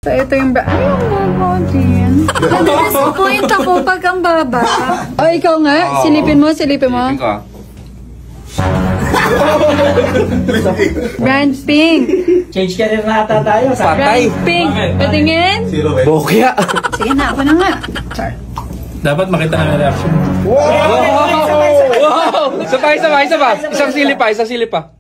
So, ito yung ay, ang baba din. Na-disappoint ako pag ang baba. O, ikaw nga. Silipin mo, silipin mo. Silipin ko. Brand pink. Change ka rin nata tayo. Patay. Brand pink. Patingin. Bokya. Sige na, ako na nga. Dapat makita na ang reaction. Wow! Isa pa. Isang sili pa.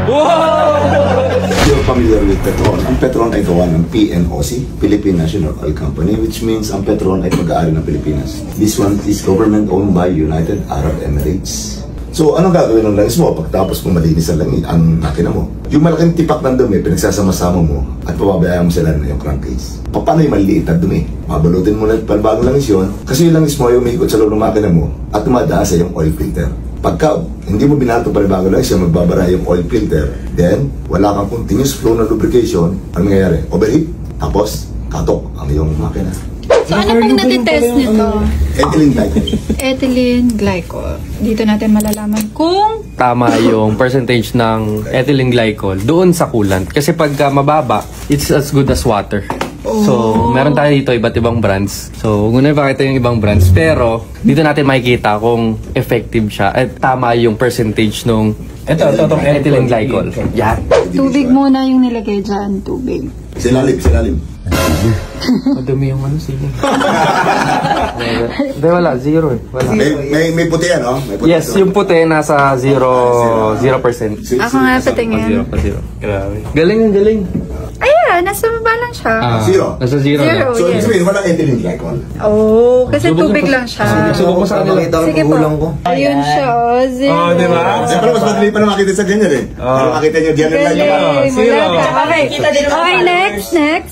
Wow! You're familiar with Petron. Ang Petron ay gawa ng PNOC, Philippine National Oil Company, which means ang Petron ay pag-aari ng Pilipinas. This one is government owned by United Arab Emirates. So, anong gagawin ng langis mo pagtapos mo malinis ang makina mo? Yung malaking tipak ng dumi, pinagsasama-sama mo at pababayaan mo sila na yung crankcase. Paano yung maliliit na dumi? Mabalutin mo na panibagong langis yun kasi yung langis mo ay umikot sa loob ng makina mo at tumadaan sa yung oil filter. Pagka hindi mo binato panibagong langis yan, magbabara yung oil filter, then wala kang continuous flow ng lubrication, ano mangyayari? Overheat, tapos katok ang iyong makina. So, ano pang natitest nito? Ethylene glycol. Ethylene glycol. Dito natin malalaman kung Tama yung percentage ng ethylene glycol doon sa coolant. Kasi pagka mababa, it's as good as water. So, meron tayo dito iba't ibang brands. So, huwag na ipakita yung ibang brands. Pero, dito natin makikita kung effective siya. At tama yung percentage nung itong ethylene glycol. Yan. tubig muna yung nilagay dyan. Tubig. Silalim. Madumi yung ano, sige. Hindi, wala. Zero eh. Wala. May puti yan, no? May puti Yes, ito. yung puti nasa 0%. Ako nga patingin. Grabe. Galing. Ayan, nasa baba lang siya. Zero. Nasa zero Zero. na. So, ibig sabihin, walang ethylene glycol. Oh, kasi tubig lang siya. Subok mo sa kanila. Sige po. Ayun siya, oh. Zero. Oh, di ba? Siyempre, mas madali pa na makita sa ganyan eh. Para makita nyo, diyan ang glycol. Galing. Zero. Wala ka. Okay, next.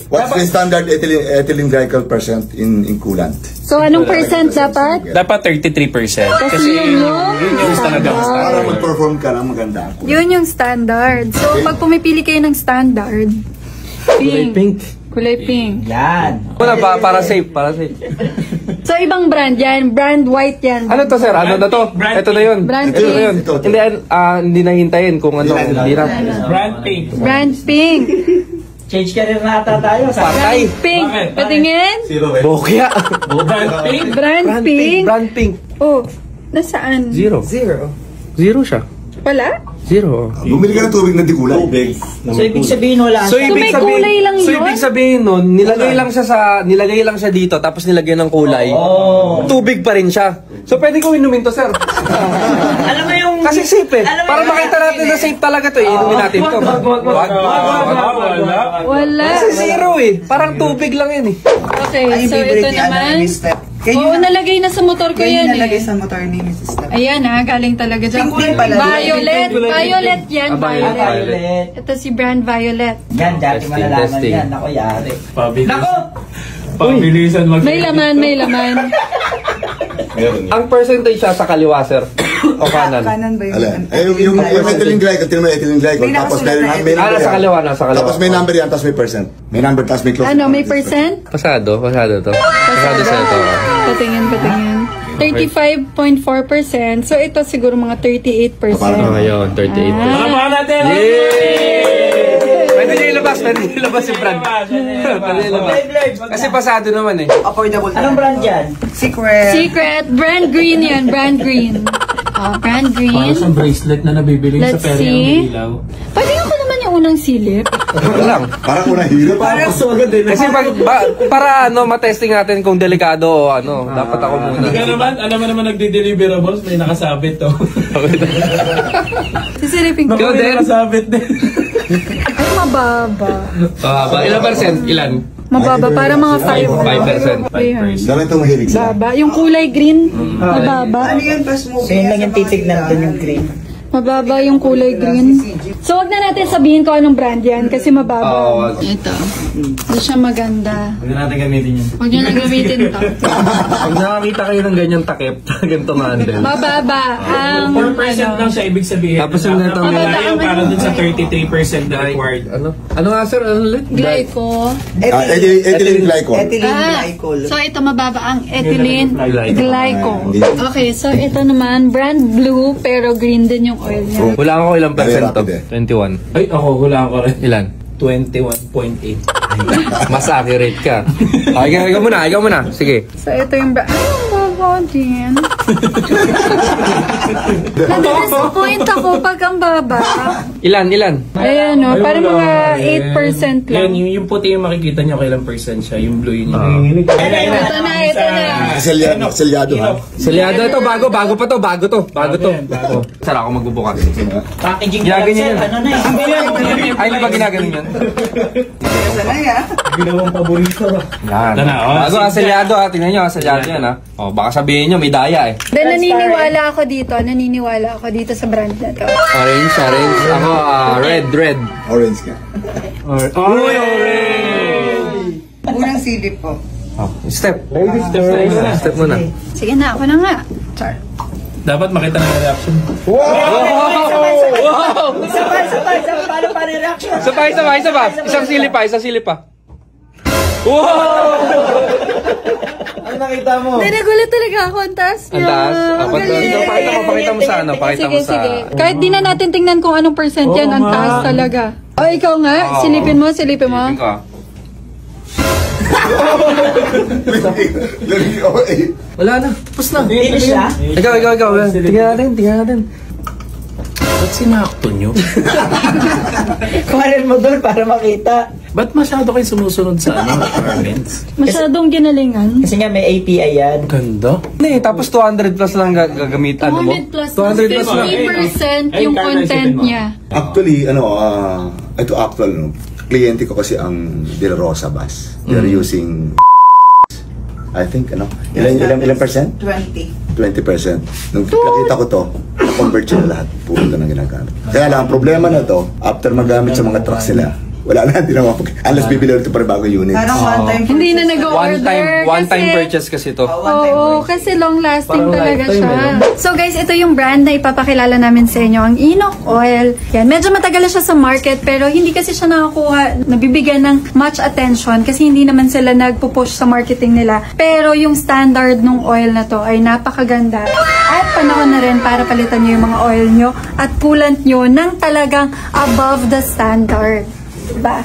What's the standard ethylene glycol percent in coolant? So, anong percent dapat? Dapat 33%. Kasi yun yung talagang Para mag-perform ka ng maganda. Yun yung standard. So, pag pumipili kayo ng standard, pink. Kulay pink. Yan. Wala ba? Para safe. So, ibang brand yan. Brand white yan. Ano to, sir? Ano na to? Ito na yun. Brand Ito na yun. Ito. Hindi na hintayin kung ano. Hindi na. Brand pink. Brand pink. Change ka rin nata tayo. Patay. Pink. Bakit? Patingin. Bokya. Brand pink. Brand pink. Brand pink. Oh, nasaan? Zero siya. Wala? Zero. Bumili ka ng tubig na di kulay. So, ibig sabihin wala. So, may kulay lang so, yun? ibig sabihin nun, nilagay lang siya dito, tapos nilagay ng kulay. Tubig pa rin siya. So, pwede ko inumin to, sir. Alam mo yung... Kasi safe eh. Alam mo Para yung- makita natin na safe talaga to, inumin natin to. Wala. Wala. Kasi zero eh. Parang tubig lang yun eh. Okay, so ito naman. Oo, nalagay na sa motor ko yan eh. Nalagay sa motor ni Mrs. Step. Ayan ah, galing talaga dyan. Pink pala. Violet. Violet yan, Violet. Violet. Ito si brand Violet. Yan, dati Testing, malalaman testing. yan. Ako, yari. Pabilis. Pabilisan mag- May laman. Ang percentage siya sa kaliwa, sir. O kanan. Kanan ba yun? Yung ethylene glycol, tingnan mo yung ethylene glycol, May tapos nakasulat na may number Nasa yan. kaliwa, nasa kaliwa. Tapos may number yan, tapos may percent. May number, tapos may close. Ano, may percent? Pasado to. Pasado sa ito. Patingin. 35.4%. So ito siguro mga 38%. Ngayon, 38%. Tama natin. Pwede niyo ilabas yung brand. Pwede ilabas. Kasi pasado naman eh. Affordable. Anong brand yan? Secret. Brand green yan. Brand green. Brand green. Para sa bracelet na nabibili sa Let's pera see. ng ilaw. Pwede ako naman yung unang silip. Wala lang. Parang unang hirap. Kasi para matesting natin kung delikado o ano, dapat ako muna. Alam mo naman nagde-deliverables, may nakasabit to. Sisilipin ko. Ikaw din? Nakasabit din. Ay, mababa. Ilan percent? Ilan? Mababa. Para mga 5%. 5%. Dami itong mahilig sila. Baba. Yung kulay green, mababa. Ano yun? Pas mo. So, yun lang yung titignan doon yung green. Mababa yung kulay green. So, wag na natin sabihin ko anong brand yan kasi mababa. Oo. Ito. Hindi siya maganda. Huwag natin gamitin yun. Huwag nyo na gamitin to. Pag nakakita kayo ng ganyang takip, ganitong handle. Mababa ang 4% lang siya ibig sabihin. Tapos yung ganito, Malayo para dun sa 33% na required. Ano nga sir? Ano ulit? glyco. Ethylene glycol. Ethylene glycol. So, ito mababa ang ethylene glyco. Glycol. Okay, so ito naman, brand blue pero green din yung oil niya. Wala ako ilang percent to? Very rapid 21. Ay, ako, hula ko rin. Ilan? 21.8. Mas accurate ka. Okay, ikaw muna. Sige. So, ito yung brand. Ay, ang baba din. Nadisappoint ako pag ang baba. Ilan? Ayan, no? Parang mga 8% lang. Yung puti yung makikita niyo kailang percent siya. Yung blue yun. Ito na. Selyado ha. Selyado ito, bago pa to. Bago to. Sara ako magbubukas. Packaging Ginaganyan sir, yan. ano na eh. Ay, di ba ginagaling yan? Sanay ah. Ginawang paborito. Yan. Ito na, oh. Bago, selyado ha. Tingnan nyo, selyado yan ha. O, baka sabihin nyo, may daya eh. Then, naniniwala ako dito sa brand na to. Orange. Ako, red. Orange ka. Unang silip po. Oh, step muna. Sige na, ako na nga. Char. Dapat makita ng reaction. Sabay, paano pa reaction? Sabay. Isang silip pa. Wow! Ano nakita mo? Hindi, nagulat talaga ako. Ang taas niya. Ang taas? Galing. Pakita mo sa ano. Sige. Kahit di na natin tingnan kung anong percent yan, ang taas talaga. O, ikaw nga. Silipin mo. Silipin ka. Wala na. Tapos na. Finish na? Ikaw. Tingnan natin. Ba't sinakto nyo? Kuhanin mo doon para makita. Ba't masyado kayo sumusunod sa requirements? Masyadong ginalingan. Kasi nga may API yan. Ganda. Tapos 200 plus lang gagamitan mo. 200 plus. 200 plus lang. 50% yung content niya. Actually, ito actual, kliyente ko kasi ang De La Rosa bus. They're using I think, ilang percent? 20. 20%. Nung nakita ko to, na-convert sila lahat. Puro ito na ginagamit. Kaya lang, ang problema na to, after magamit sa mga trucks sila, wala na, hindi na mapag... Unless bibili ulit para bagong units. Parang one time Hindi na purchase. nag-order. One time purchase kasi to. Oo, kasi long lasting Parang talaga lifetime, siya. So guys, ito yung brand na ipapakilala namin sa inyo, ang Enoch Oil. Yan, medyo matagal na siya sa market pero hindi kasi siya nabibigyan ng much attention kasi hindi naman sila nagpo-push sa marketing nila. Pero yung standard ng oil na to ay napakaganda. At panahon na rin para palitan nyo yung mga oil nyo at coolant nyo ng talagang above the standard. Diba?